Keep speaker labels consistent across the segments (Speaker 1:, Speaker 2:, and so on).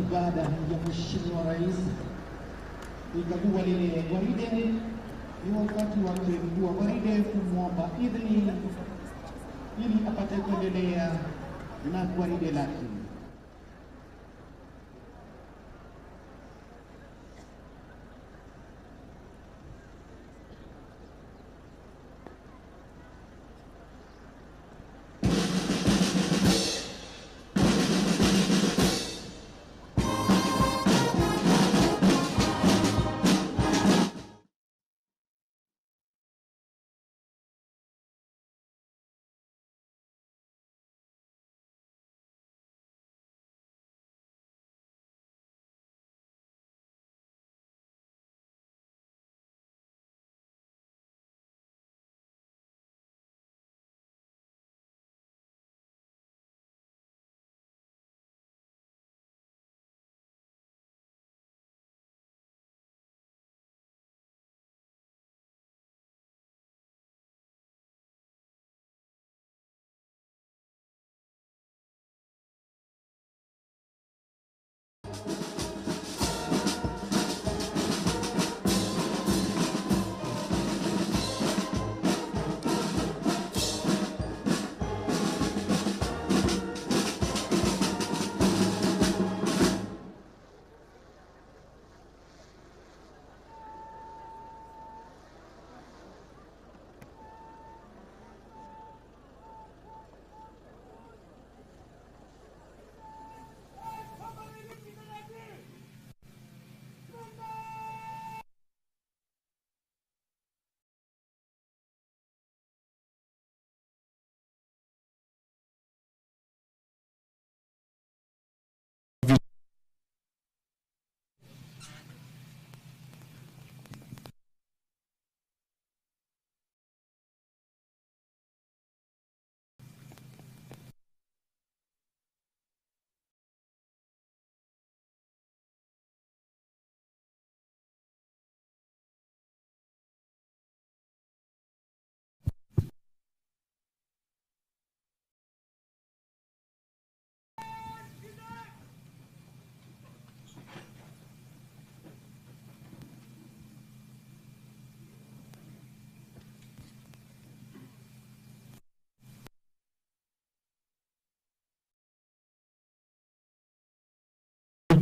Speaker 1: ibada ya Mheshimiwa Rais ikagua lile gwaride. Ni wakati wake mkuu wa gwaride kumwomba idhini ili apate kuendelea na gwaride lake.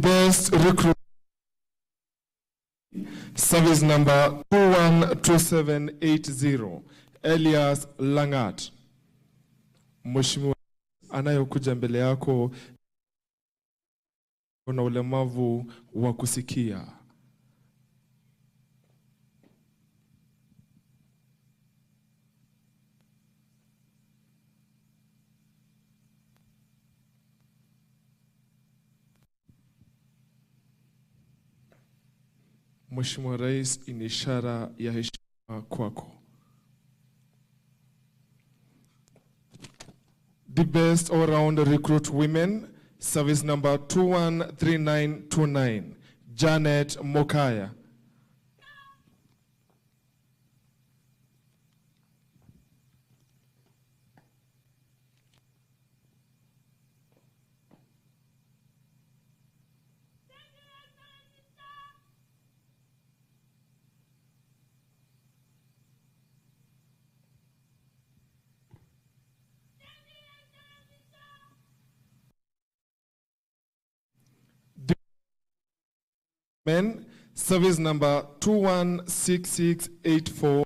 Speaker 2: Best recruit service number 212780 Elias Langat. Mheshimiwa anayokuja mbele yako na ulemavu wa kusikia. Mheshimiwa Rais, ni ishara ya heshima kwako. The best all-round recruit women, service number 213929, Janet Mokaya. Men, service number 216684.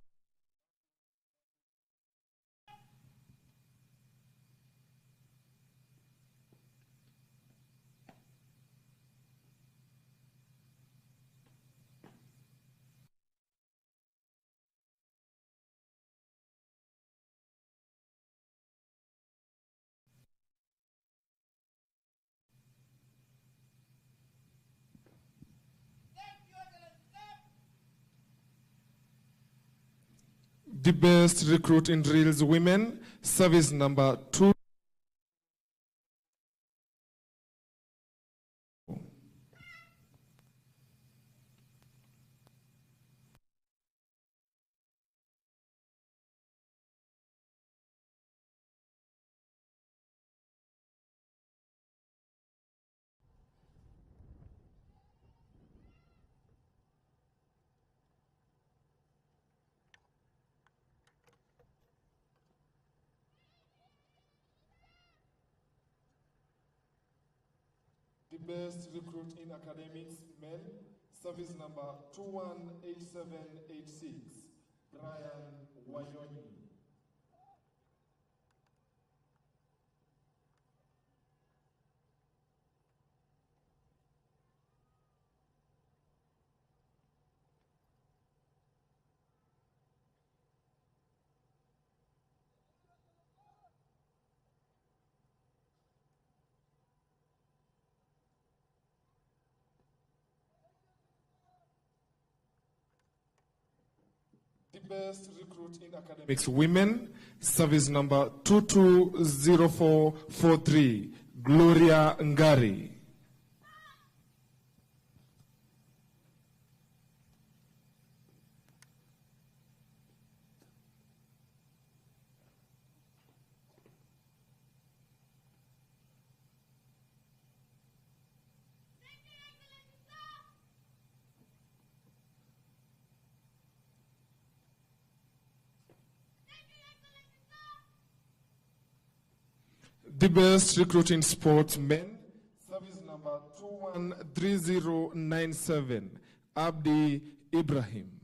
Speaker 2: The best recruit in drills women, service number 2. The best recruit in academics, men, service number 218786, Brian Wayoni. The best recruit in academics, women, service number 220443, Gloria Ngari. The best recruit in sports, men, service number 213097, Abdi Ibrahim.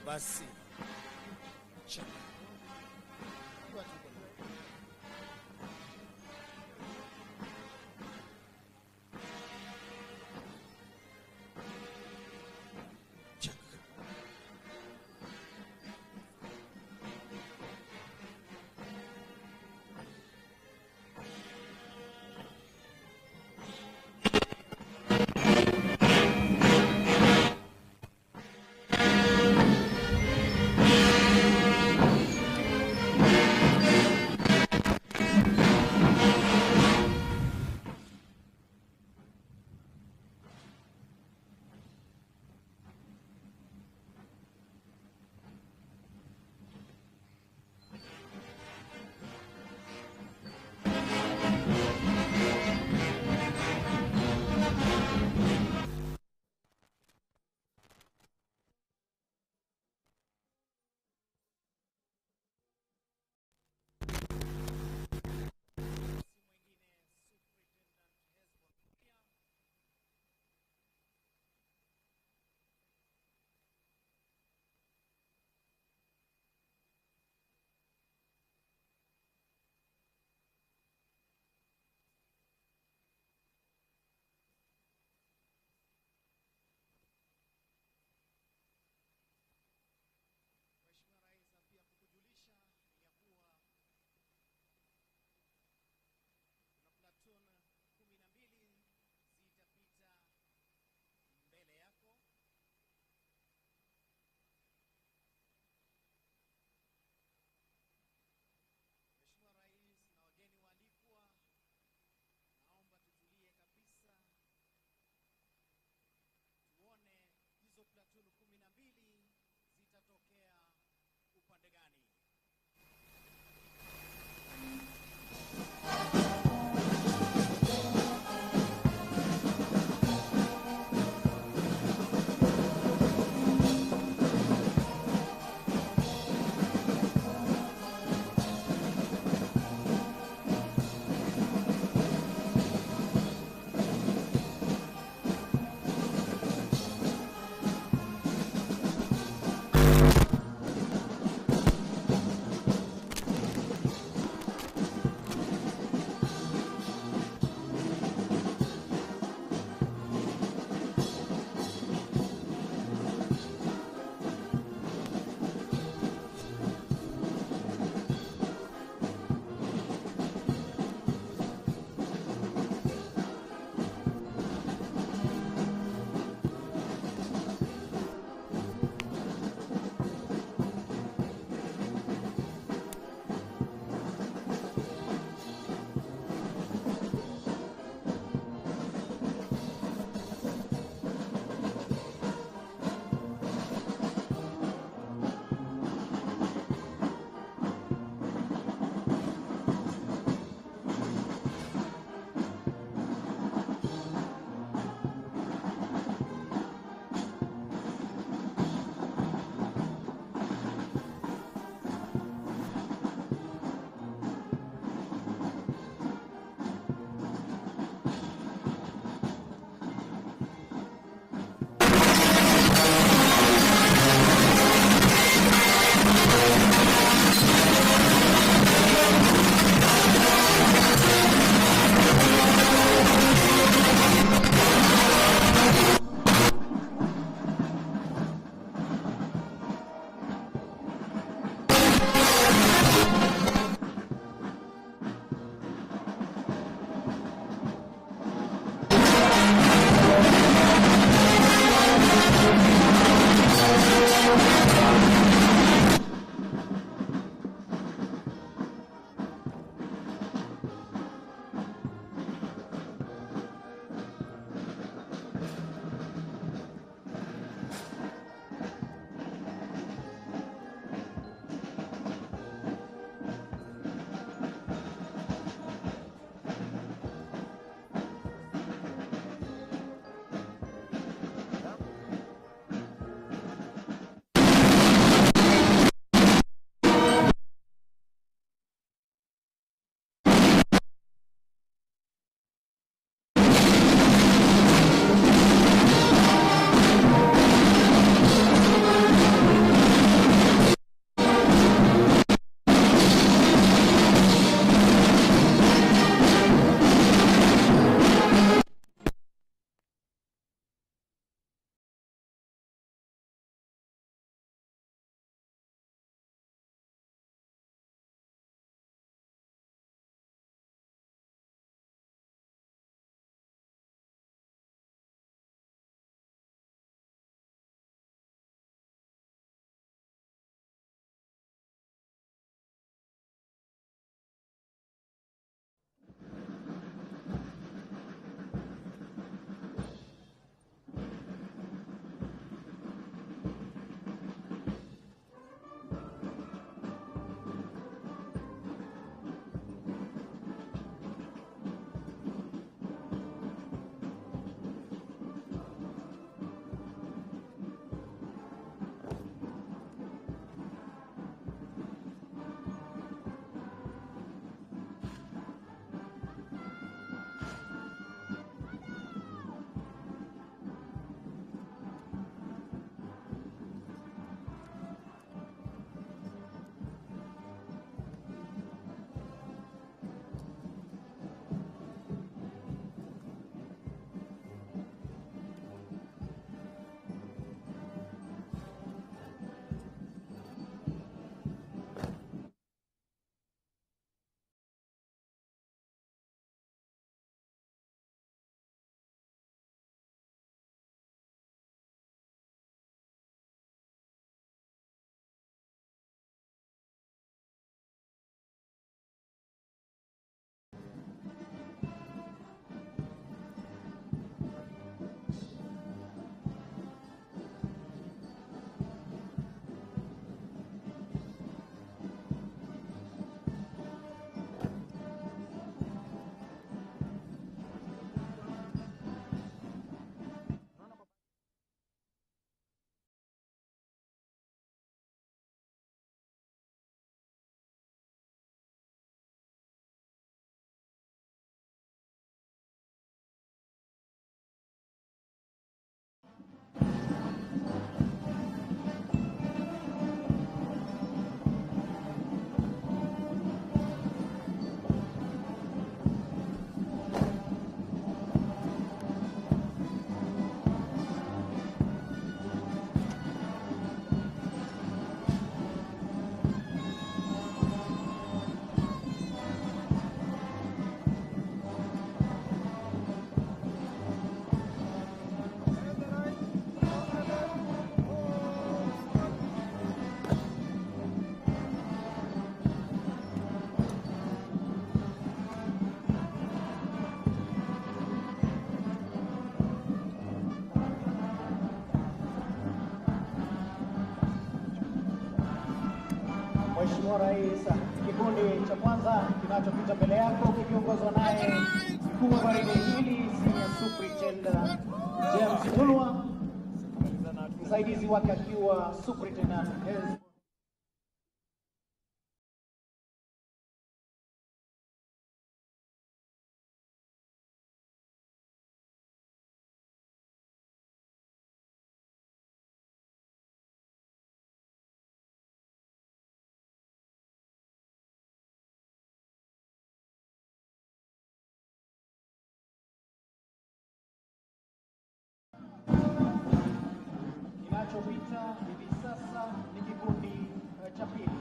Speaker 3: Basi. Check. Check.
Speaker 1: Mheshimiwa Rais, kikundi cha kwanza kinachopita mbele yako kikiongozwa naye mkuu wa gwaride hili Senior Superintendent James Mulwa, msaidizi wake akiwa Superintendent kinachopita hivi sasa ni kikundi cha pili.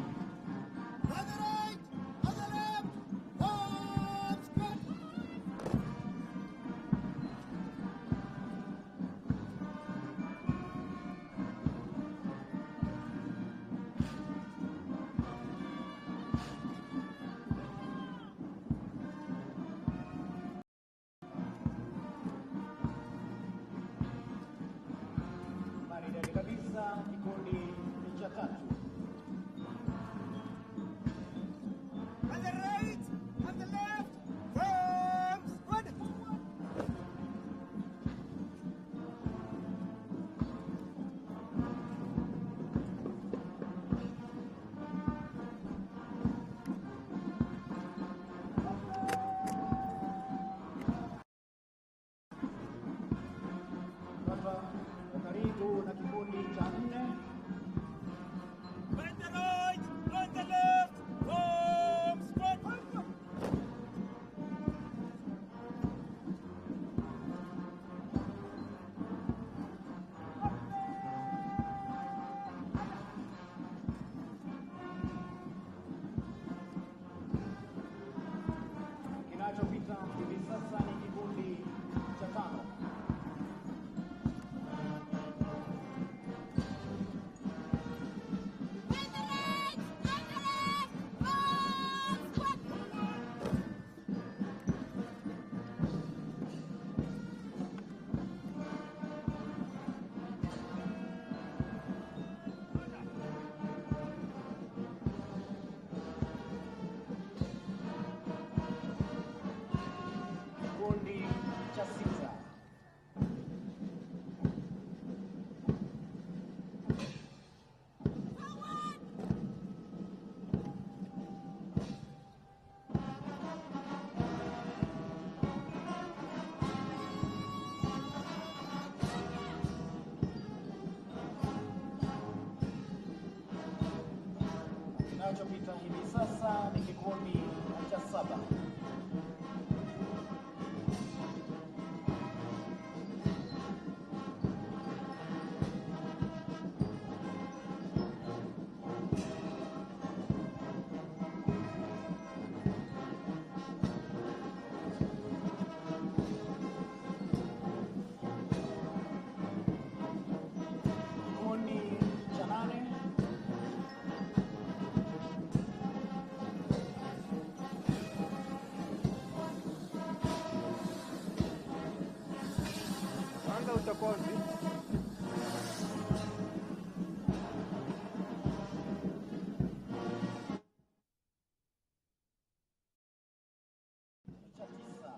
Speaker 1: Maridadi kabisa kikundi cha tatu.
Speaker 4: On the right, on the left, from squad.
Speaker 1: Sasa karibu na kikundi cha nne.
Speaker 4: On the right, on the left, from squad.
Speaker 1: Kinachopita hivi sasa ni kikundi cha tano. Kikundi cha sita. Kinachopita hivi sasa ni kikundi cha saba. Kikundi cha nane.
Speaker 4: Anga utakozi.
Speaker 1: Cha tisa.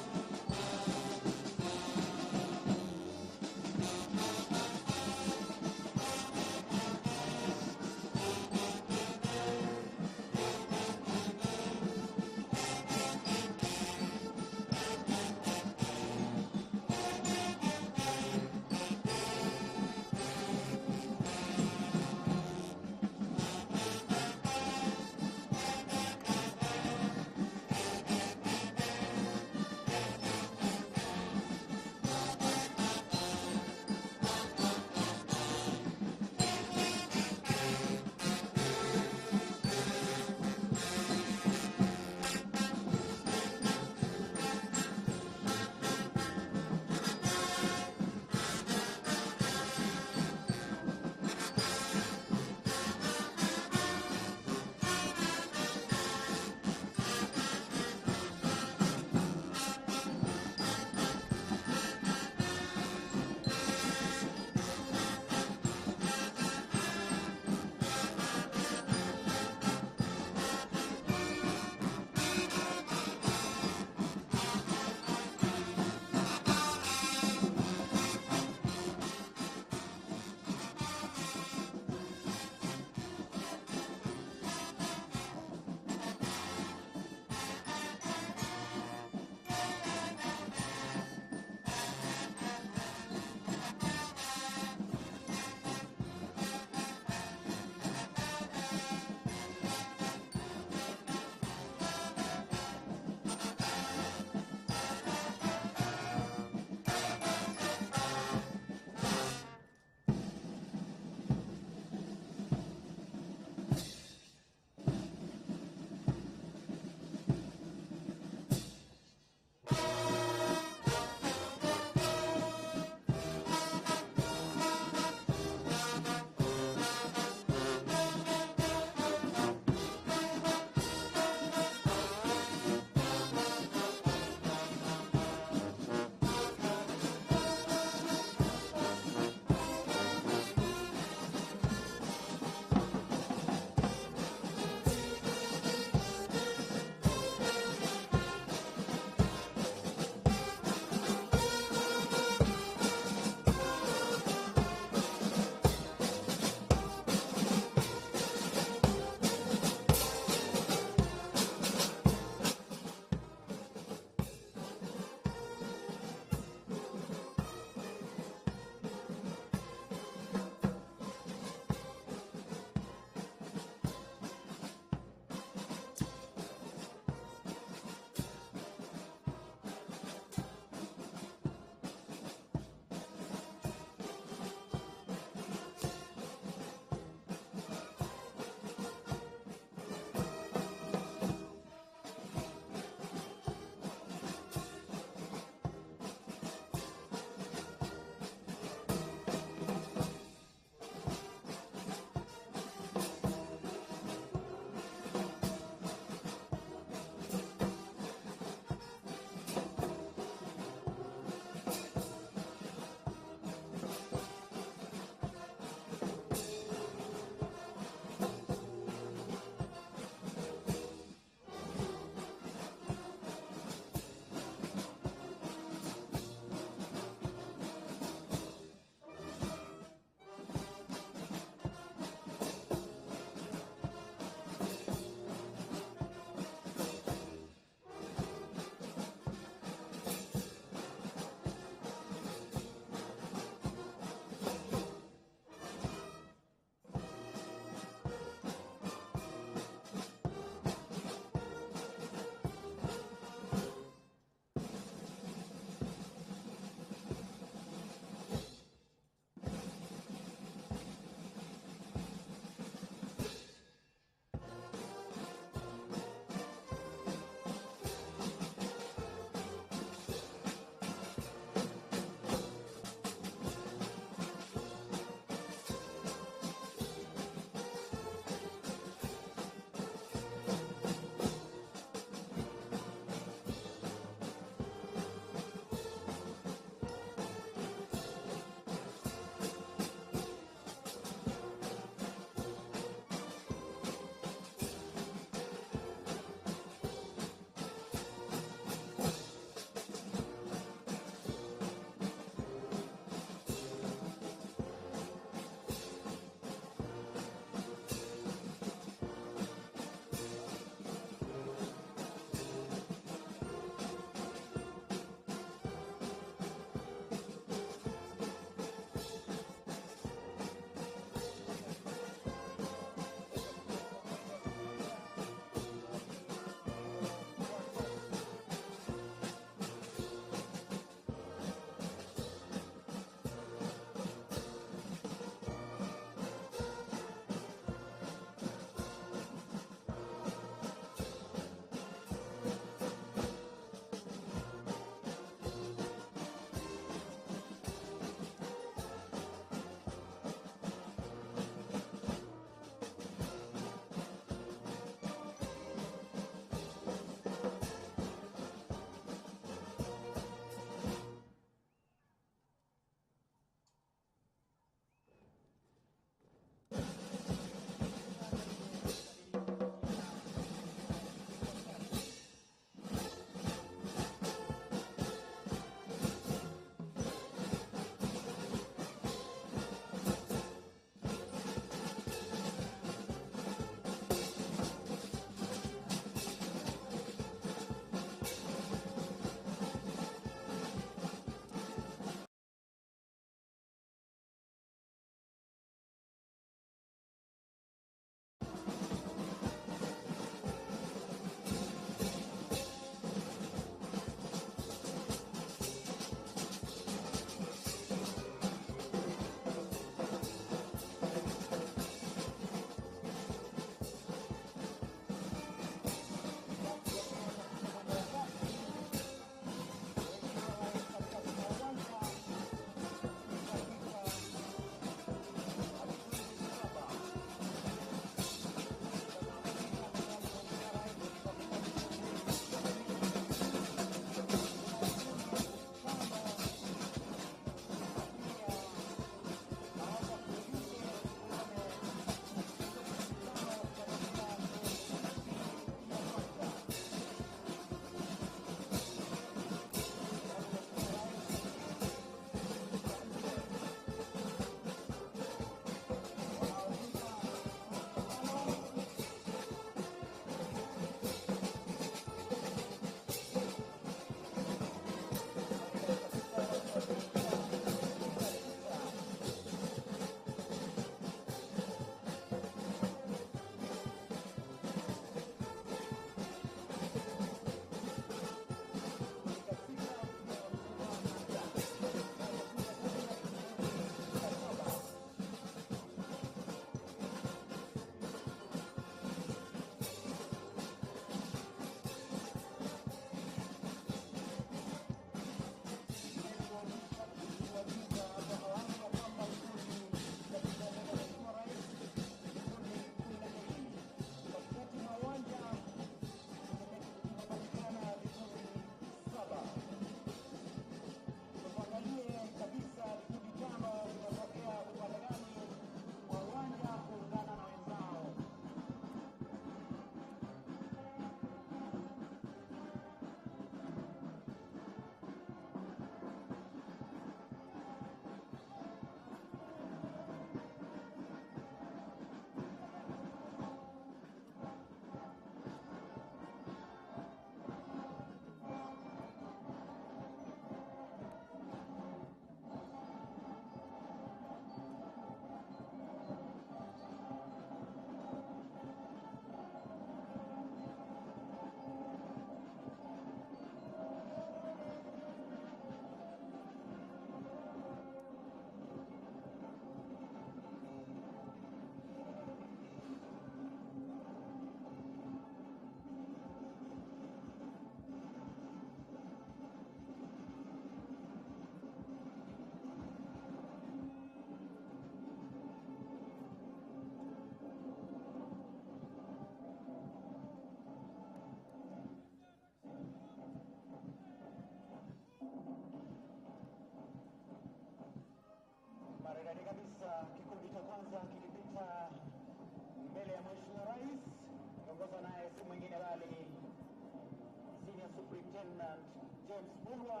Speaker 5: Lieutenant James Mulwa,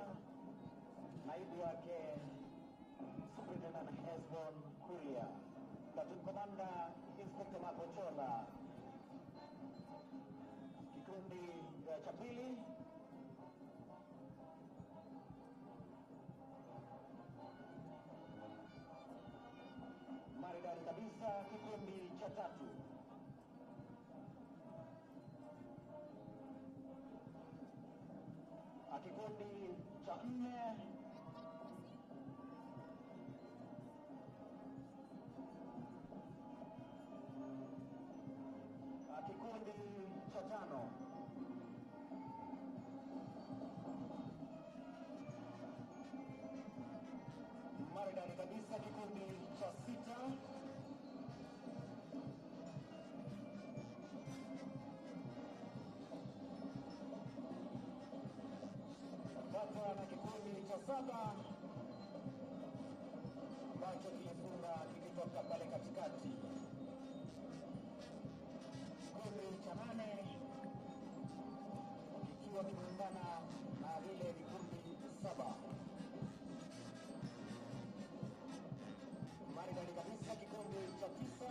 Speaker 5: naibu wake Superintendent Hesbon Kuria, Platoon Commander Inspector Mapochola. Kikundi cha pili maridadi kabisa. Kikundi cha tatu kikundi cha nne kikundi cha tano maridadi kabisa. Kikundi cha sita bata na kikundi cha saba ambacho kilifunga kikitoka pale katikati. Kikundi cha nane kikiwa kimeungana na vile vikundi saba maridadi kabisa. Kikundi cha tisa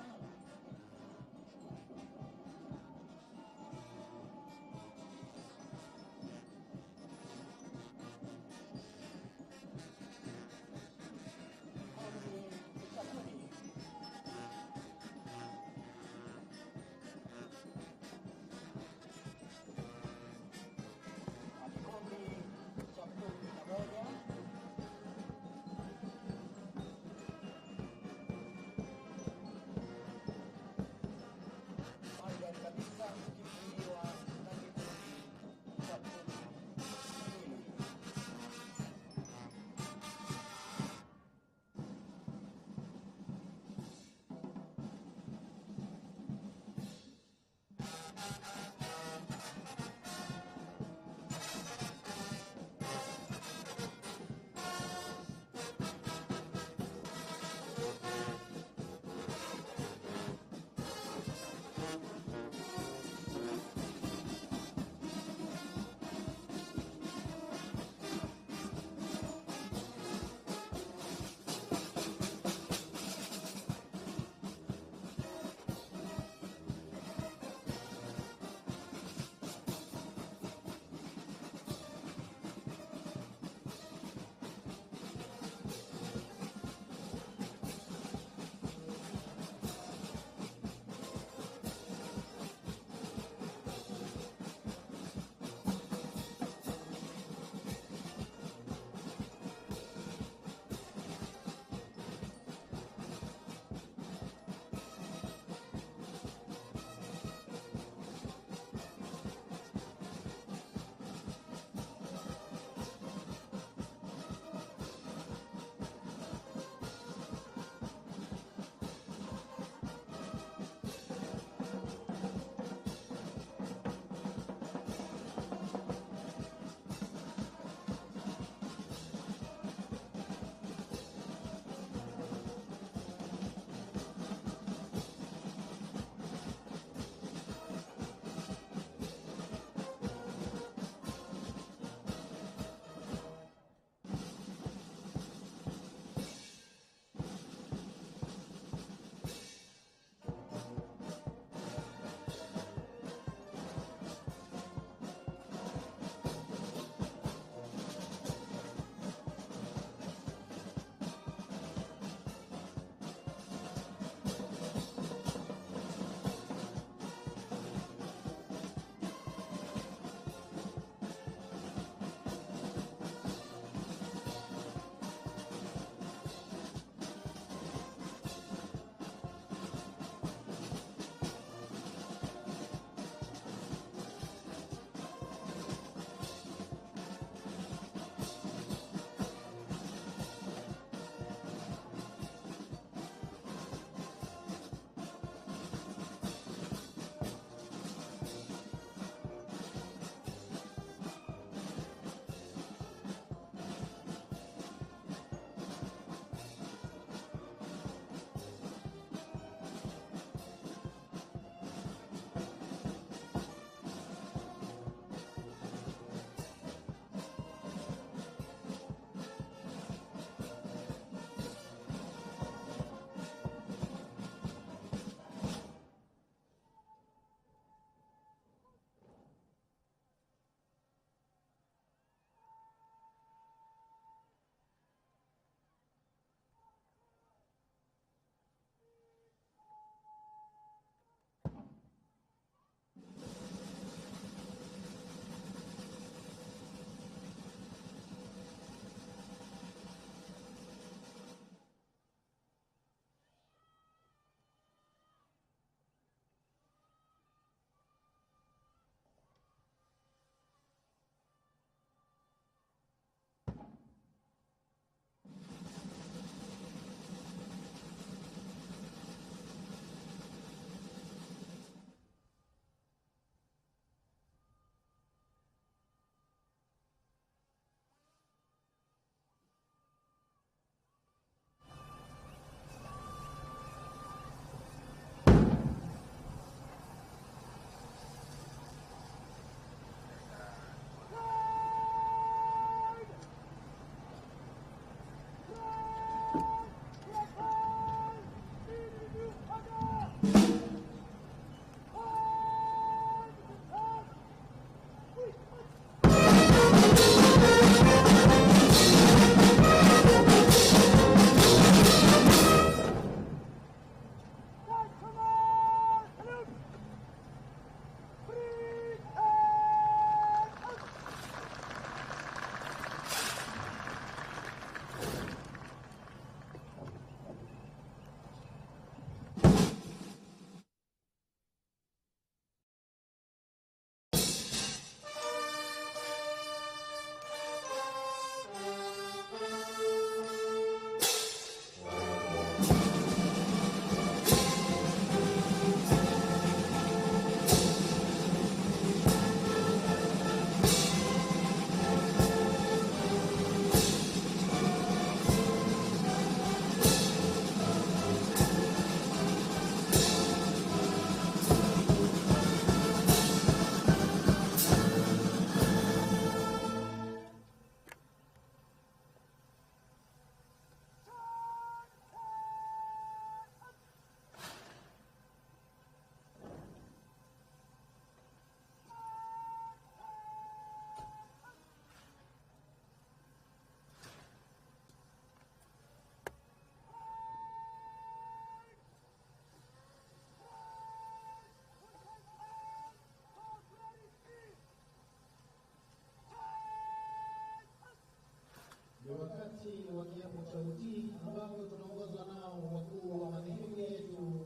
Speaker 1: sauti ambapo tunaongozwa nao wakuu wa madhehebu yetu.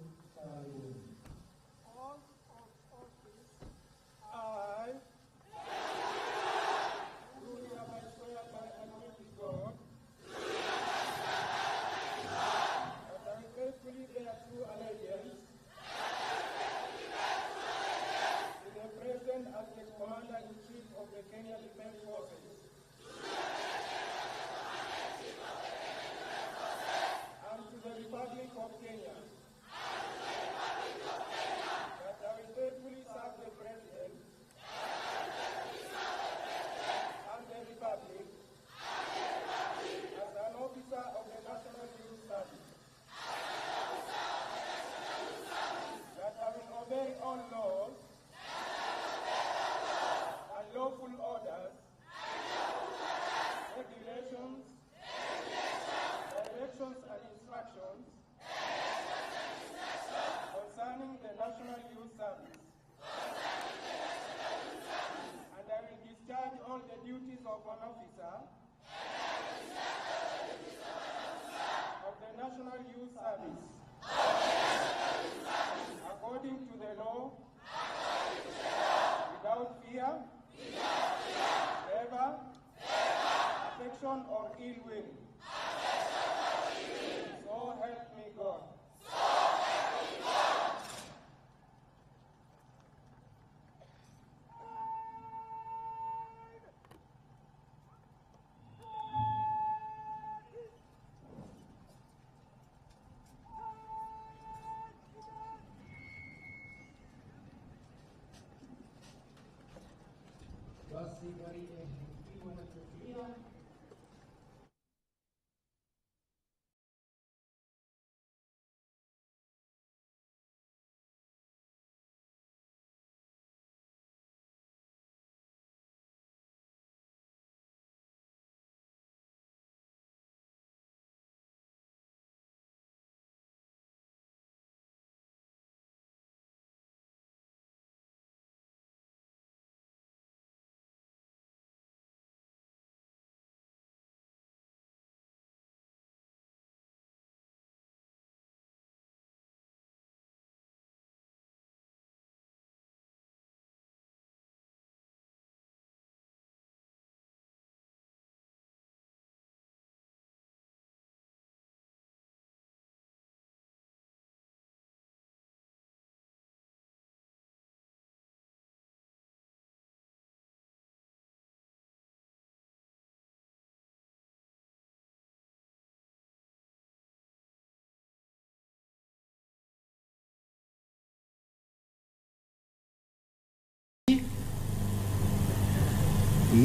Speaker 4: I, who hereby swear by Almighty God, that I will faithfully bear true allegiance to the President as the Commander-in-Chief of the Kenya Defense Forces, and to the Republic of Kenya, that I will faithfully serve the President and the Republic as an officer of the National Youth Service, that I will obey all laws and lawful orders, regulations, directions and instructions concerning the National Youth Service, and I will discharge all the duties of an officer of the National Youth Service according to the law, without fear, favor, affection or ill will. So help me God.
Speaker 1: Basi gwaride ikiwa na kofia.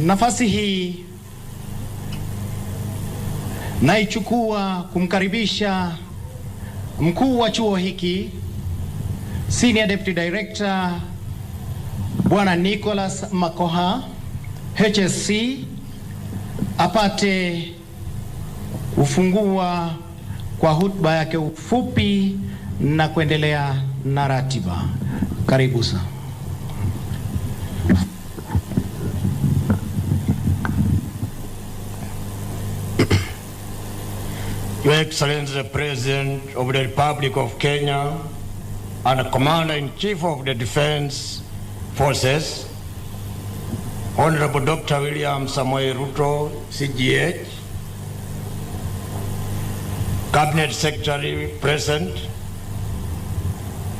Speaker 1: Nafasi hii naichukua kumkaribisha mkuu wa chuo hiki, Senior Deputy Director Bwana Nicholas Makoha, HSC, apate kufungua kwa hotuba yake ufupi na kuendelea na ratiba. Karibu sana.
Speaker 5: Your Excellency, the President of the Republic of Kenya and Commander-in-Chief of the Defense Forces, Honorable Dr. William Ruto, CGH, Cabinet Secretary present,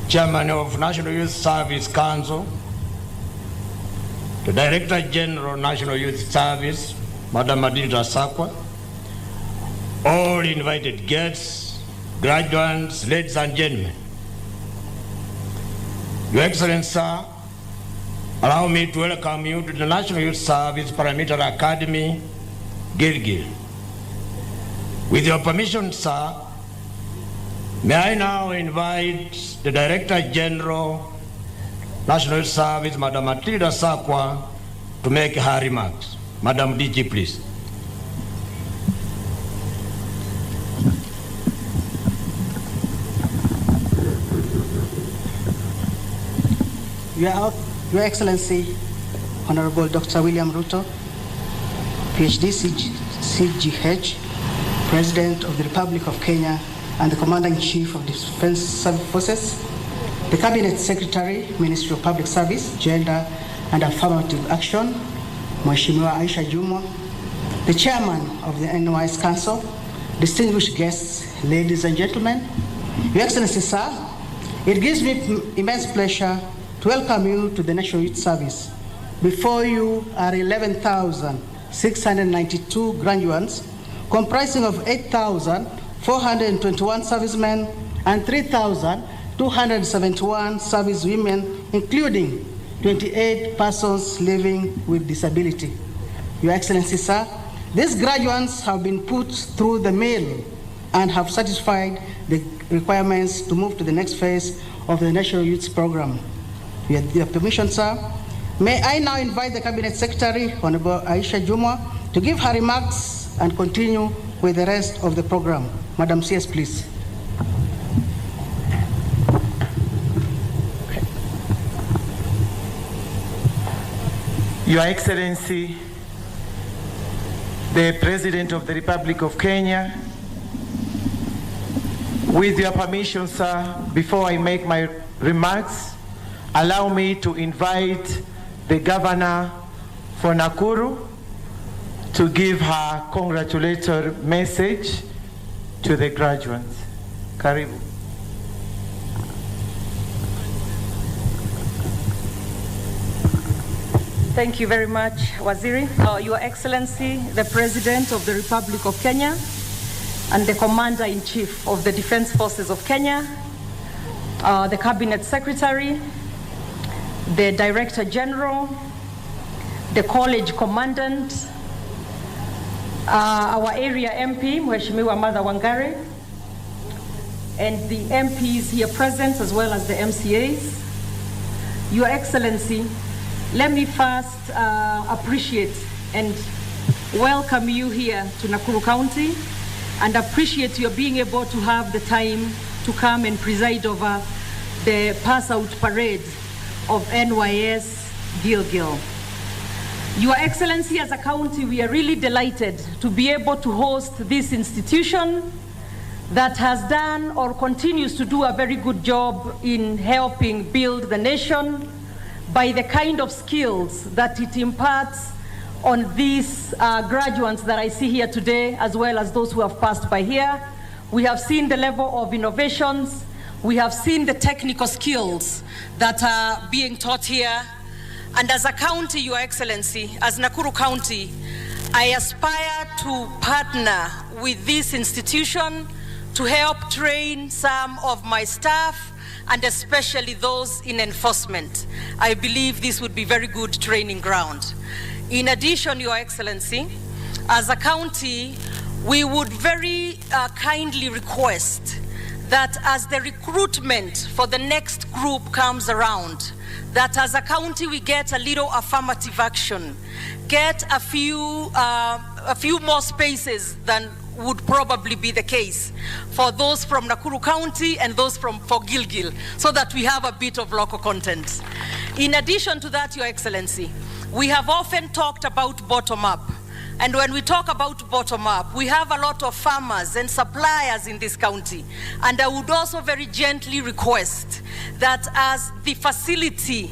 Speaker 5: Chairman of National Youth Service Council, the Director General National Youth Service, Madam Matilda Sakwa, all invited guests, graduates, ladies and gentlemen. Your Excellency, sir, allow me to welcome you to the National Youth Service Paramilitary Academy, Gilgil. With your permission, sir, may I now invite the Director General, National Youth Service, Madam Matilda Sakwa, to make her remarks. Madam DG, please.
Speaker 6: Your Excellency, Honorable Dr. William Ruto, PhD, CGH, President of the Republic of Kenya and the Commander-in-Chief of the Defense Service Forces, the Cabinet Secretary, Ministry of Public Service, Gender and Affirmative Action, Mheshimiwa Aisha Jumwa, the Chairman of the NYS Council, distinguished guests, ladies and gentlemen, Your Excellency, sir, it gives me immense pleasure to welcome you to the National Youth Service. Before you are 11,692 graduates, comprising of 8,421 servicemen and 3,271 service women, including 28 persons living with disability. Your Excellency, sir, these graduates have been put through the mill and have satisfied the requirements to move to the next phase of the National Youth Program. With your permission, sir, may I now invite the Cabinet Secretary, Honorable Aisha Jumwa, to give her remarks and continue with the rest of the program. Madam CS, please.
Speaker 7: Your Excellency, the President of the Republic of Kenya, with your permission, sir, before I make my remarks, allow me to invite the Governor for Nakuru to give her congratulatory message to the graduates. Karibu.
Speaker 8: Thank you very much, Waziri. Your Excellency, the President of the Republic of Kenya and the Commander-in-Chief of the Defense Forces of Kenya, the Cabinet Secretary, the Director General, the College Commandant, our area MP, Mheshimiwa Martha Wangari, and the MPs here present, as well as the MCAs. Your Excellency, let me first appreciate and welcome you here to Nakuru County and appreciate your being able to have the time to come and preside over the pass-out parade of NYS Gilgil. Your Excellency, as a county, we are really delighted to be able to host this institution that has done or continues to do a very good job in helping build the nation by the kind of skills that it imparts on these graduates that I see here today, as well as those who have passed by here. We have seen the level of innovations. We have seen the technical skills that are being taught here. And as a county, Your Excellency, as Nakuru County, I aspire to partner with this institution to help train some of my staff, and especially those in enforcement. I believe this would be very good training ground. In addition, Your Excellency, as a county, we would very kindly request that as the recruitment for the next group comes around, that as a county we get a little affirmative action, get a few more spaces than would probably be the case for those from Nakuru County and those for Gilgil, so that we have a bit of local content. In addition to that, Your Excellency, we have often talked about bottom-up. And when we talk about bottom-up, we have a lot of farmers and suppliers in this county. And I would also very gently request that as the facility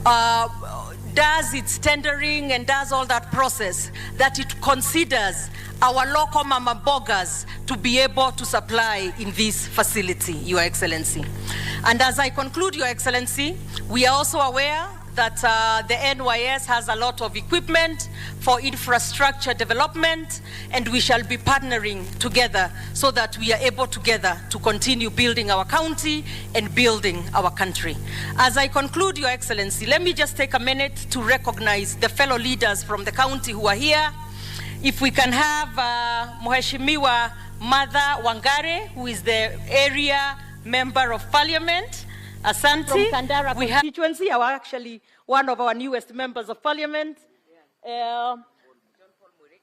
Speaker 8: does its tendering and does all that process, that it considers our local mama bogas to be able to supply in this facility, Your Excellency. And as I conclude, Your Excellency, we are also aware that the NYS has a lot of equipment for infrastructure development, and we shall be partnering together so that we are able together to continue building our county and building our country. As I conclude, Your Excellency, let me just take a minute to recognize the fellow leaders from the county who are here. If we can have Mheshimiwa Martha Wangari, who is the area member of parliament. Asante. From Kandara constituency, our actually one of our newest members of parliament.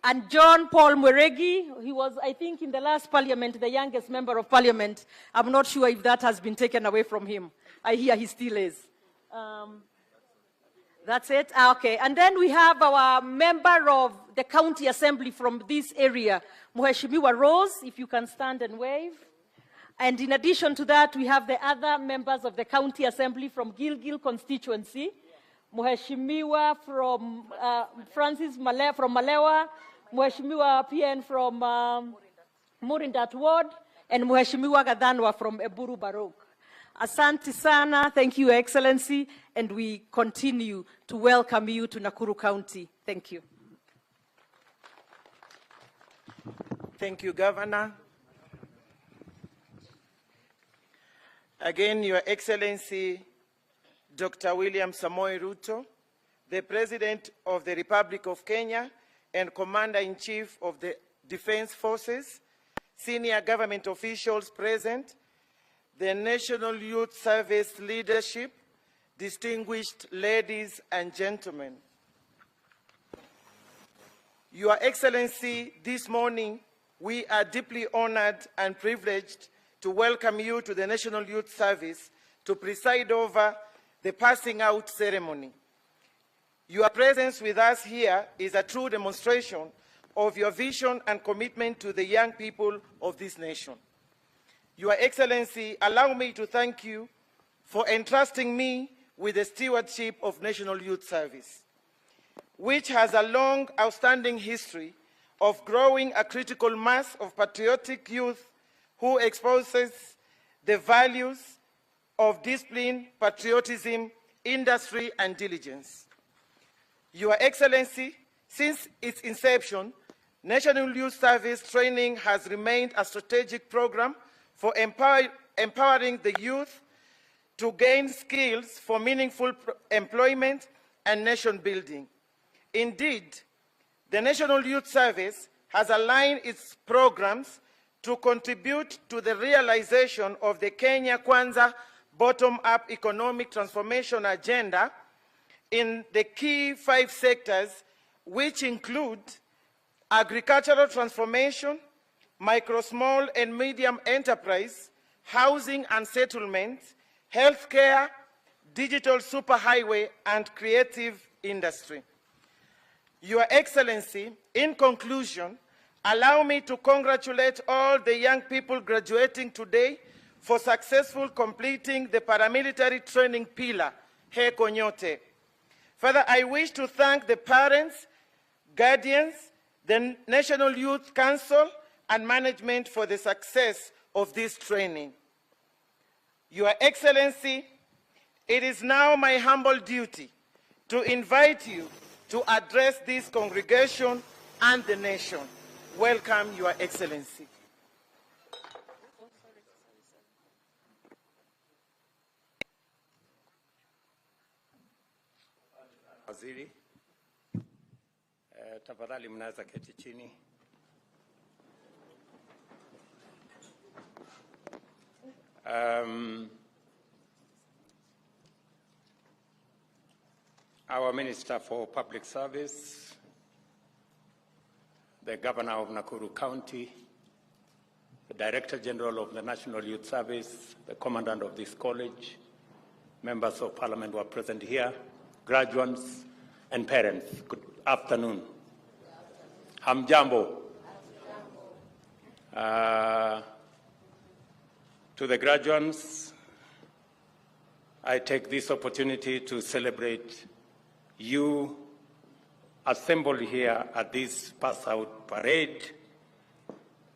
Speaker 8: And John Paul Mweregi, he was, I think, in the last parliament, the youngest member of parliament. I'm not sure if that has been taken away from him. I hear he still is. That's it? Okay. And then we have our member of the county assembly from this area, Mheshimiwa Rose, if you can stand and wave. And in addition to that, we have the other members of the County Assembly from Gilgil constituency. Mheshimiwa from Francis Male from Malewa, Mheshimiwa PN from Murindat Ward, and Mheshimiwa Gadanwa from Eburu Barok. Asante sana, thank you, Excellency, and we continue to welcome you to Nakuru County. Thank you.
Speaker 7: Thank you, Governor. Again, Your Excellency, Dr. William Samoei Ruto, the President of the Republic of Kenya and Commander-in-Chief of the Defense Forces, senior government officials present, the National Youth Service leadership, distinguished ladies and gentlemen. Your Excellency, this morning, we are deeply honored and privileged to welcome you to the National Youth Service to preside over the passing out ceremony. Your presence with us here is a true demonstration of your vision and commitment to the young people of this nation. Your Excellency, allow me to thank you for entrusting me with the stewardship of National Youth Service, which has a long, outstanding history of growing a critical mass of patriotic youth who exposes the values of discipline, patriotism, industry, and diligence. Your Excellency, since its inception, National Youth Service training has remained a strategic program for empowering the youth to gain skills for meaningful employment and nation building. Indeed, the National Youth Service has aligned its programs to contribute to the realization of the Kenya Kwanza bottom-up economic transformation agenda in the key 5 sectors, which include agricultural transformation, micro, small, and medium enterprise, housing and settlement, healthcare, digital superhighway, and creative industry. Your Excellency, in conclusion, allow me to congratulate all the young people graduating today for successful completing the paramilitary training pillar, Heko Nyote. Further, I wish to thank the parents, guardians, the National Youth Council, and management for the success of this training. Your Excellency, it is now my humble duty to invite you to address this congregation and the nation. Welcome, Your Excellency.
Speaker 9: Waziri, tafadhali mnaweza keti chini. Our Minister for Public Service, the Governor of Nakuru County, the Director General of the National Youth Service, the Commandant of this college, members of Parliament who are present here, graduates and parents, good afternoon. Hamjambo. To the graduates, I take this opportunity to celebrate you assembled here at this pass-out parade,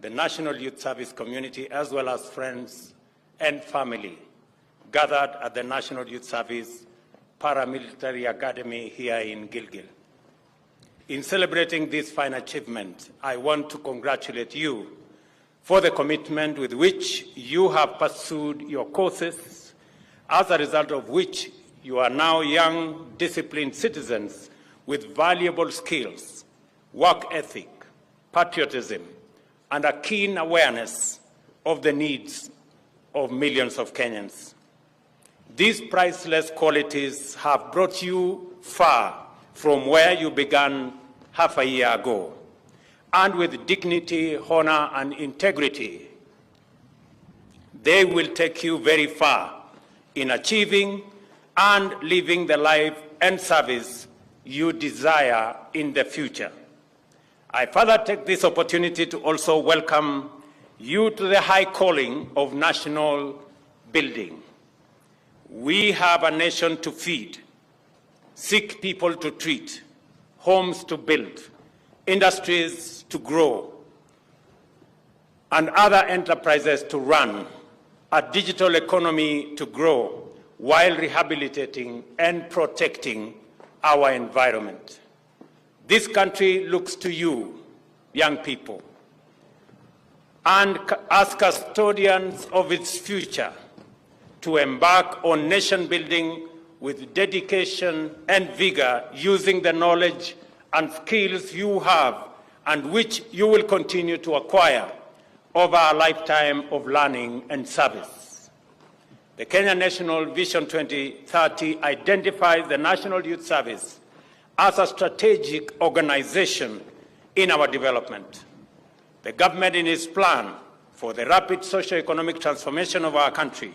Speaker 9: the National Youth Service community, as well as friends and family gathered at the National Youth Service Paramilitary Academy here in Gilgil. In celebrating this fine achievement, I want to congratulate you for the commitment with which you have pursued your courses, as a result of which you are now young, disciplined citizens with valuable skills, work ethic, patriotism, and a keen awareness of the needs of millions of Kenyans. These priceless qualities have brought you far from where you began half a year ago, and with dignity, honor, and integrity, they will take you very far in achieving and living the life and service you desire in the future. I further take this opportunity to also welcome you to the high calling of national building. We have a nation to feed, sick people to treat, homes to build, industries to grow, and other enterprises to run, a digital economy to grow, while rehabilitating and protecting our environment. This country looks to you, young people, and as custodians of its future, to embark on nation building with dedication and vigor, using the knowledge and skills you have and which you will continue to acquire over a lifetime of learning and service. The Kenya National Vision 2030 identifies the National Youth Service as a strategic organization in our development. The government, in its plan for the rapid socio-economic transformation of our country,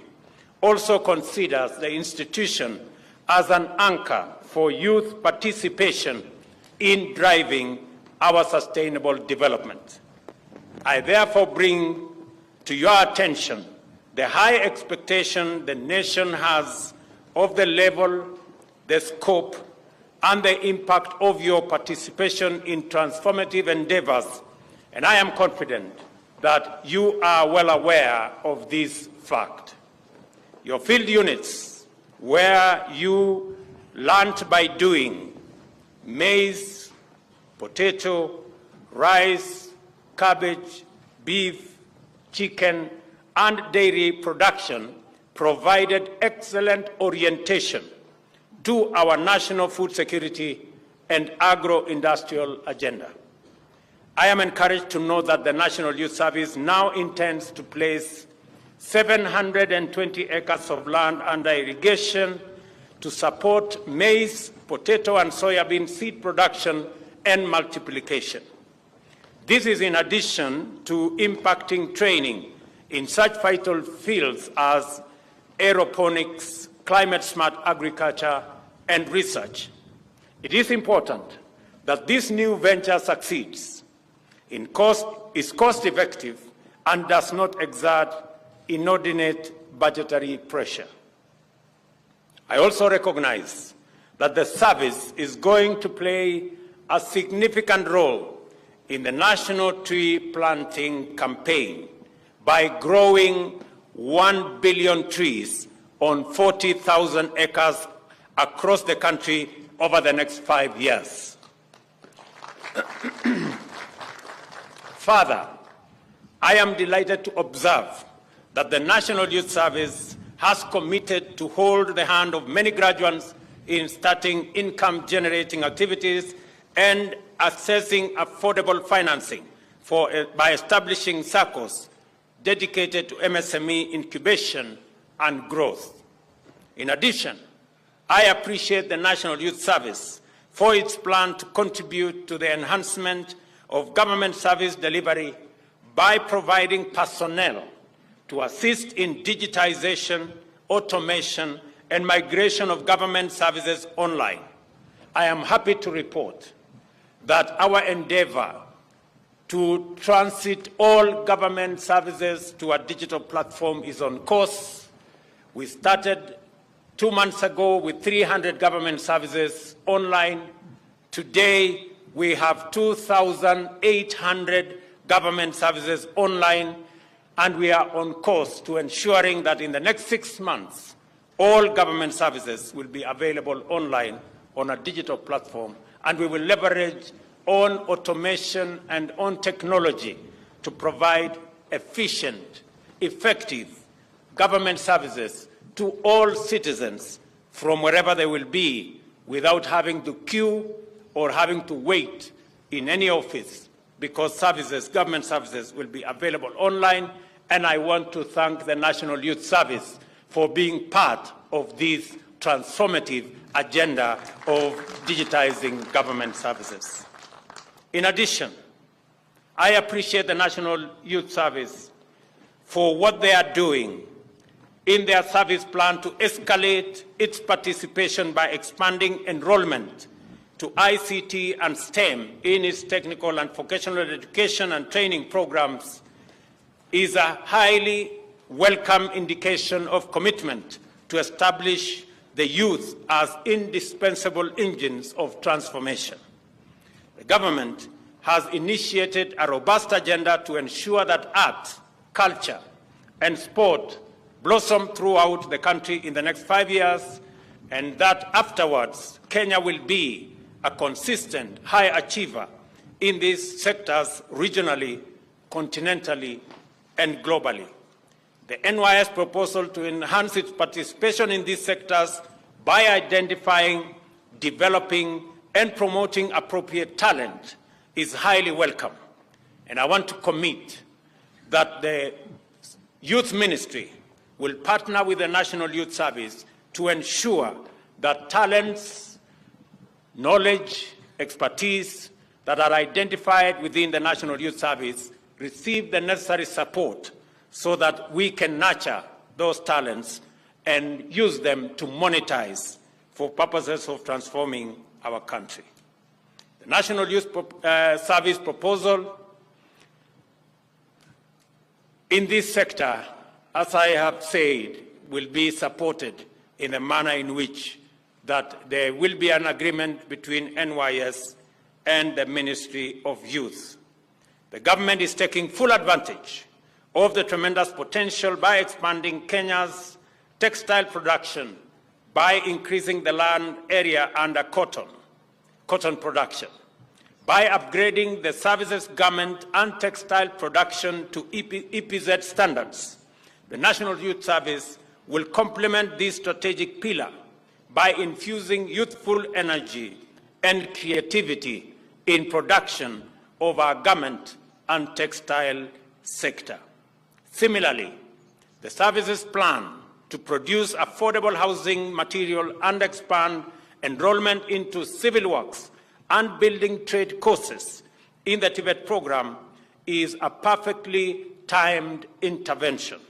Speaker 9: also considers the institution as an anchor for youth participation in driving our sustainable development. I therefore bring to your attention the high expectation the nation has of the level, the scope, and the impact of your participation in transformative endeavors, and I am confident that you are well aware of this fact. Your field units, where you learned by doing, maize, potato, rice, cabbage, beef, chicken, and dairy production, provided excellent orientation to our national food security and agro-industrial agenda. I am encouraged to know that the National Youth Service now intends to place 720 acres of land under irrigation to support maize, potato, and soybean seed production and multiplication. This is in addition to impacting training in such vital fields as aeroponics, climate-smart agriculture, and research. It is important that this new venture succeeds, is cost-effective, and does not exert inordinate budgetary pressure. I also recognize that the service is going to play a significant role in the national tree planting campaign by growing 1 billion trees on 40,000 acres across the country over the next 5 years. Further, I am delighted to observe that the National Youth Service has committed to hold the hand of many graduates in starting income-generating activities and accessing affordable financing by establishing circles dedicated to MSME incubation and growth. In addition, I appreciate the National Youth Service for its plan to contribute to the enhancement of government service delivery by providing personnel to assist in digitization, automation, and migration of government services online. I am happy to report that our endeavor to transit all government services to a digital platform is on course. We started 2 months ago with 300 government services online. Today, we have 2,800 government services online, and we are on course to ensuring that in the next 6 months, all government services will be available online on a digital platform, and we will leverage on automation and on technology to provide efficient, effective government services to all citizens from wherever they will be without having to queue or having to wait in any office, because services, government services, will be available online. And I want to thank the National Youth Service for being part of this transformative agenda of digitizing government services. In addition, I appreciate the National Youth Service for what they are doing in their service plan to escalate its participation by expanding enrollment to ICT and STEM in its technical and vocational education and training programs is a highly welcome indication of commitment to establish the youth as indispensable engines of transformation. The government has initiated a robust agenda to ensure that art, culture, and sport blossom throughout the country in the next 5 years, and that afterwards Kenya will be a consistent high achiever in these sectors regionally, continentally, and globally. The NYS proposal to enhance its participation in these sectors by identifying, developing, and promoting appropriate talent is highly welcome. And I want to commit that the Youth Ministry will partner with the National Youth Service to ensure that talents, knowledge, expertise that are identified within the National Youth Service receive the necessary support so that we can nurture those talents and use them to monetize for purposes of transforming our country. The National Youth Service proposal in this sector, as I have said, will be supported in a manner in which that there will be an agreement between NYS and the Ministry of Youth. The government is taking full advantage of the tremendous potential by expanding Kenya's textile production by increasing the land area under cotton production, by upgrading the services, garment, and textile production to EPZ standards. The National Youth Service will complement this strategic pillar by infusing youthful energy and creativity in production of our garment and textile sector. Similarly, the services plan to produce affordable housing material and expand enrollment into civil works and building trade courses in the Tibet program is a perfectly timed intervention.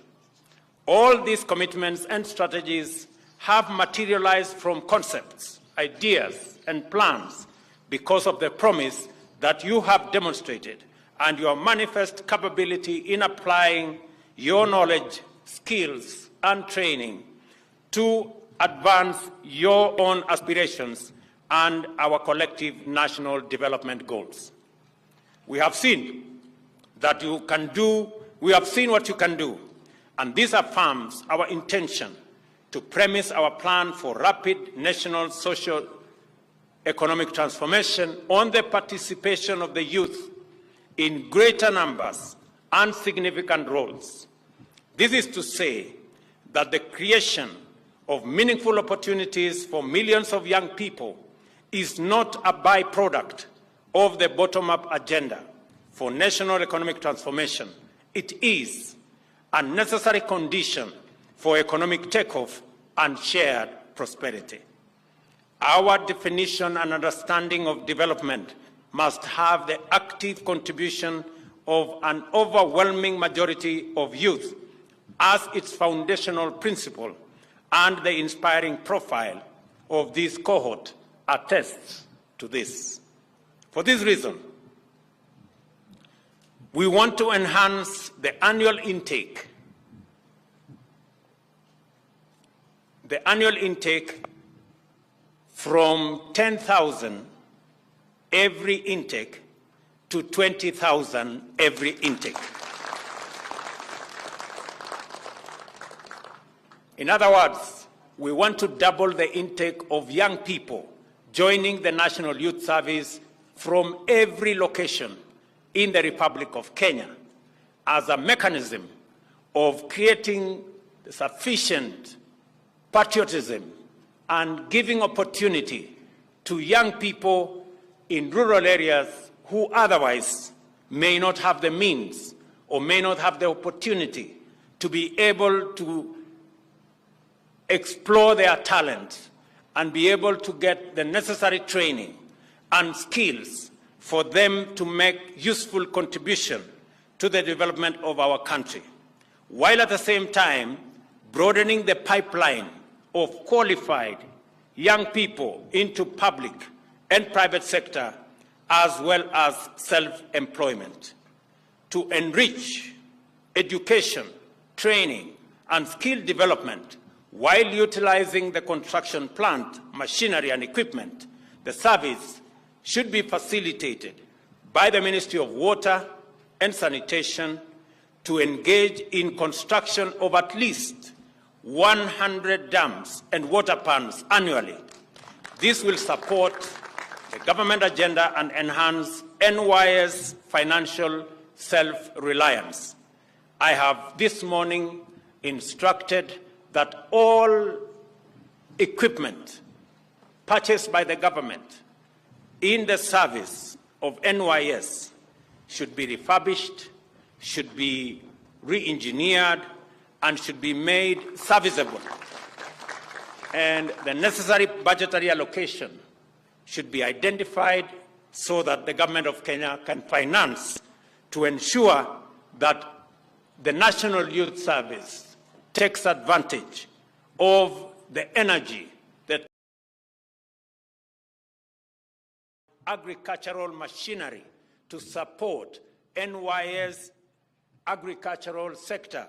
Speaker 9: All these commitments and strategies have materialized from concepts, ideas, and plans because of the promise that you have demonstrated and your manifest capability in applying your knowledge, skills, and training to advance your own aspirations and our collective national development goals. We have seen that you can do, we have seen what you can do, and this affirms our intention to premise our plan for rapid national socio-economic transformation on the participation of the youth in greater numbers and significant roles. This is to say that the creation of meaningful opportunities for millions of young people is not a byproduct of the bottom-up agenda for national economic transformation. It is a necessary condition for economic takeoff and shared prosperity. Our definition and understanding of development must have the active contribution of an overwhelming majority of youth as its foundational principle, and the inspiring profile of this cohort attests to this. For this reason, we want to enhance the annual intake. The annual intake from 10,000 every intake to 20,000 every intake. In other words, we want to double the intake of young people joining the National Youth Service from every location in the Republic of Kenya as a mechanism of creating sufficient patriotism and giving opportunity to young people in rural areas who otherwise may not have the means or may not have the opportunity to be able to explore their talent and be able to get the necessary training and skills for them to make useful contribution to the development of our country, while at the same time broadening the pipeline of qualified young people into public and private sector, as well as self-employment, to enrich education, training, and skill development while utilizing the construction plant, machinery, and equipment. The service should be facilitated by the Ministry of Water and Sanitation to engage in construction of at least 100 dams and water pans annually. This will support the government agenda and enhance NYS financial self-reliance. I have this morning instructed that all equipment purchased by the government in the service of NYS should be refurbished, should be re-engineered, and should be made serviceable. And the necessary budgetary allocation should be identified so that the government of Kenya can finance to ensure that the National Youth Service takes advantage of the energy that agricultural machinery to support NYS agricultural sector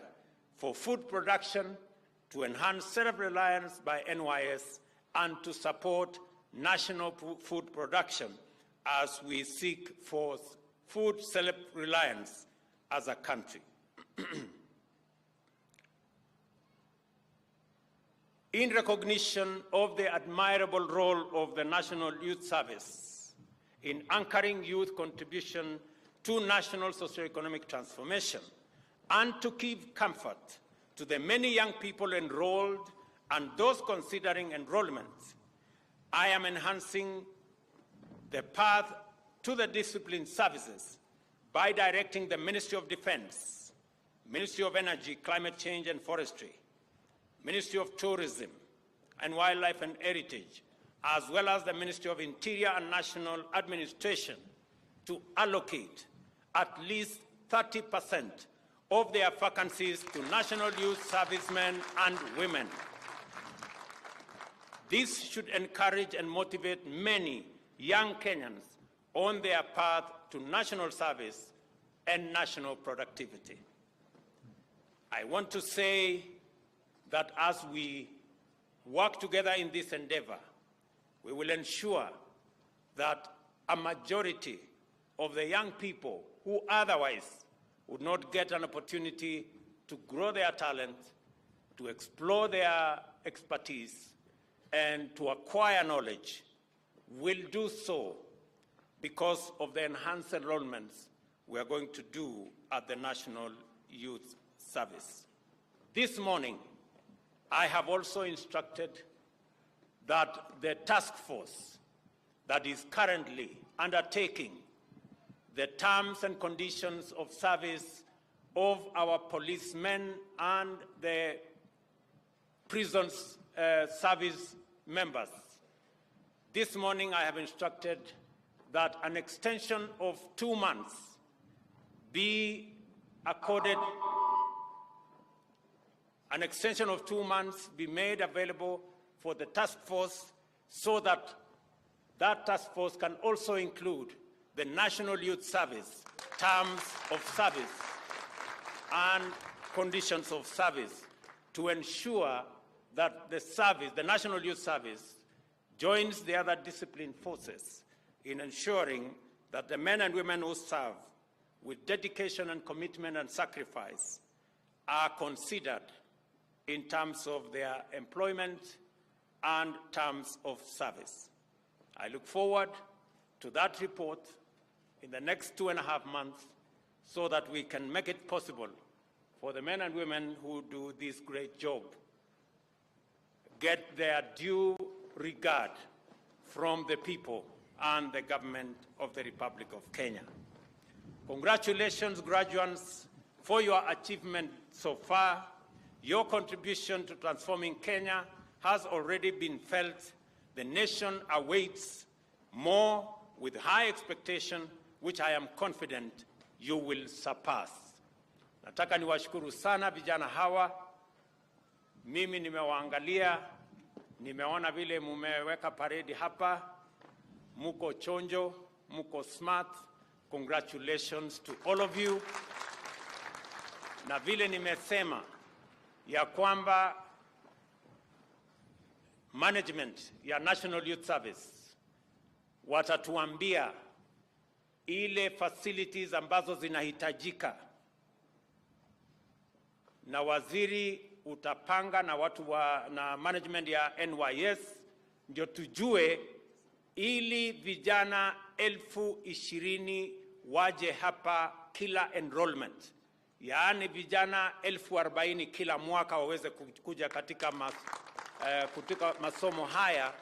Speaker 9: for food production, to enhance self-reliance by NYS, and to support national food production as we seek for food self-reliance as a country. In recognition of the admirable role of the National Youth Service in anchoring youth contribution to national socio-economic transformation, and to give comfort to the many young people enrolled and those considering enrollment, I am enhancing the path to the discipline services by directing the Ministry of Defense, Ministry of Energy, Climate Change and Forestry, Ministry of Tourism and Wildlife and Heritage, as well as the Ministry of Interior and National Administration to allocate at least 30% of their vacancies to National Youth Servicemen and women. This should encourage and motivate many young Kenyans on their path to national service and national productivity. I want to say that as we work together in this endeavor, we will ensure that a majority of the young people who otherwise would not get an opportunity to grow their talent, to explore their expertise, and to acquire knowledge, will do so because of the enhanced enrollments we are going to do at the National Youth Service. This morning, I have also instructed that the task force that is currently undertaking the terms and conditions of service of our policemen and the prisons service members. This morning I have instructed that an extension of 2 months be accorded, an extension of 2 months be made available for the task force so that that task force can also include the National Youth Service, terms of service and conditions of service, to ensure that the service, the National Youth Service, joins the other discipline forces in ensuring that the men and women who serve with dedication and commitment and sacrifice are considered in terms of their employment and terms of service. I look forward to that report in the next 2.5 months so that we can make it possible for the men and women who do this great job get their due regard from the people and the government of the Republic of Kenya. Congratulations, graduates, for your achievement so far. Your contribution to transforming Kenya has already been felt. The nation awaits more with high expectation, which I am confident you will surpass. Nataka niwashukuru sana vijana hawa. Mimi nimewaangalia, nimeona vile mumeweka paredi hapa, muko chonjo, muko smart. Congratulations to all of you. Na vile nimesema ya kwamba management ya National Youth Service watatuambia ile facilities ambazo zinahitajika, na waziri utapanga na watu na management ya NYS ndio tujue, ili vijana 20,000 waje hapa kila enrollment, yaani vijana 40,000 kila mwaka waweze kuja katika masomo haya.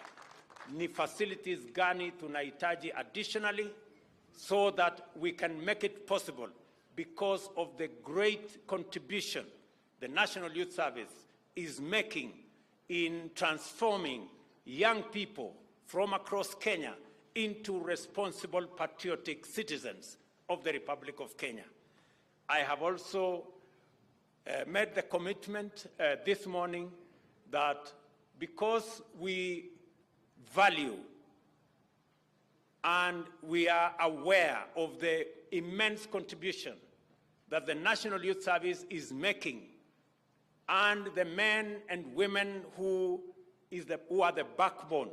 Speaker 9: Ni facilities gani tunahitaji additionally, so that we can make it possible, because of the great contribution the National Youth Service is making in transforming young people from across Kenya into responsible, patriotic citizens of the Republic of Kenya. I have also made the commitment this morning that because we value and we are aware of the immense contribution that the National Youth Service is making, and the men and women who are the backbone,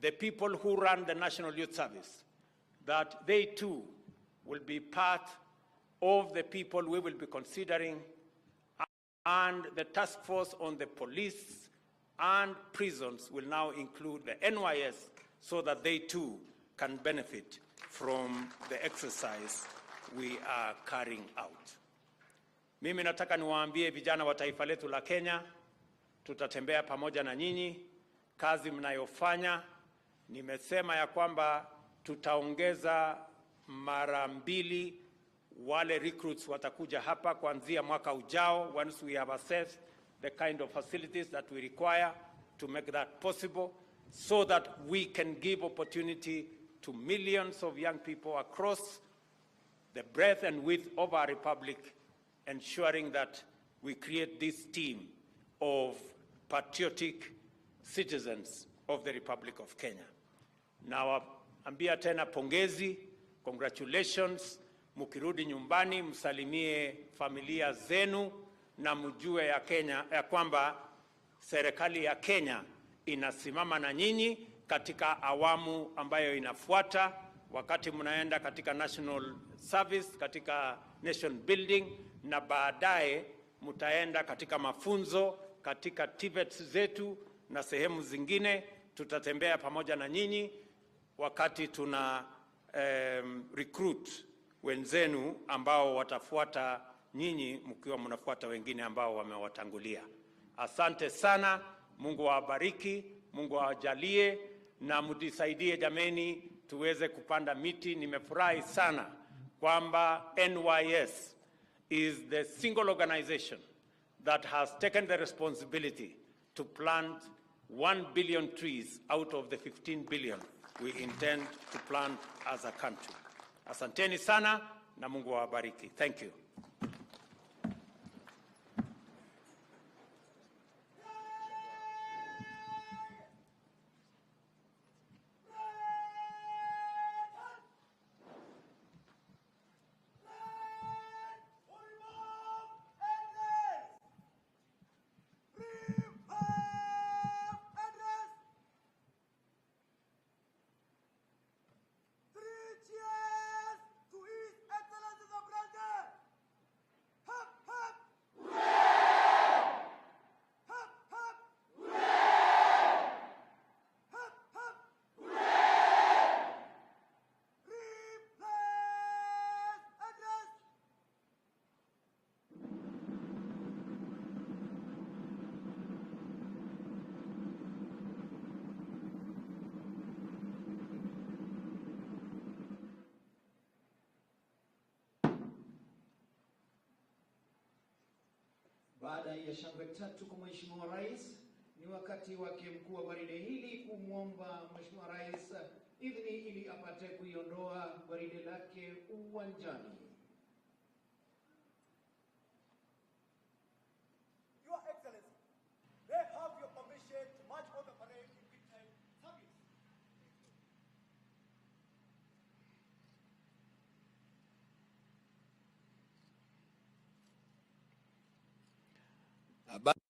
Speaker 9: the people who run the National Youth Service, that they too will be part of the people we will be considering, and the task force on the police and prisons will now include the NYS, so that they too can benefit from the exercise we are carrying out. Mimi nataka niwaambie vijana wa taifa letu la Kenya, tutatembea pamoja na nyinyi. Kazi mnayofanya, nimesema ya kwamba tutaongeza mara 2 wale recruits watakuja hapa kuanzia mwaka ujao, once we have assessed the kind of facilities that we require to make that possible, so that we can give opportunity to millions of young people across the breadth and width of our republic, ensuring that we create this team of patriotic citizens of the Republic of Kenya. Nawaambia tena pongezi, congratulations. Mukirudi nyumbani msalimie familia zenu, na mjue ya kwamba serikali ya Kenya inasimama na nyinyi katika awamu ambayo inafuata, wakati mnaenda katika national service, katika nation building, na baadaye mtaenda katika mafunzo katika TVETs zetu na sehemu zingine. Tutatembea pamoja na nyinyi wakati tuna recruit wenzenu ambao watafuata nyinyi, mkiwa mnafuata wengine ambao wamewatangulia. Asante sana, Mungu awabariki, Mungu awajalie, na mtusaidie jameni tuweze kupanda miti. Nimefurahi sana kwamba NYS is the single organization that has taken the responsibility to plant 1 billion trees out of the 15 billion we intend to plant as a country. Asanteni sana na Mungu awabariki. Thank you.
Speaker 10: Baada ya shangwe tatu kwa Mheshimiwa Rais, ni wakati wake mkuu wa gwaride hili kumwomba Mheshimiwa Rais idhini ili apate kuiondoa gwaride lake uwanjani.
Speaker 4: Your Excellency, they have your permission to march on the parade in good time service.
Speaker 3: Habari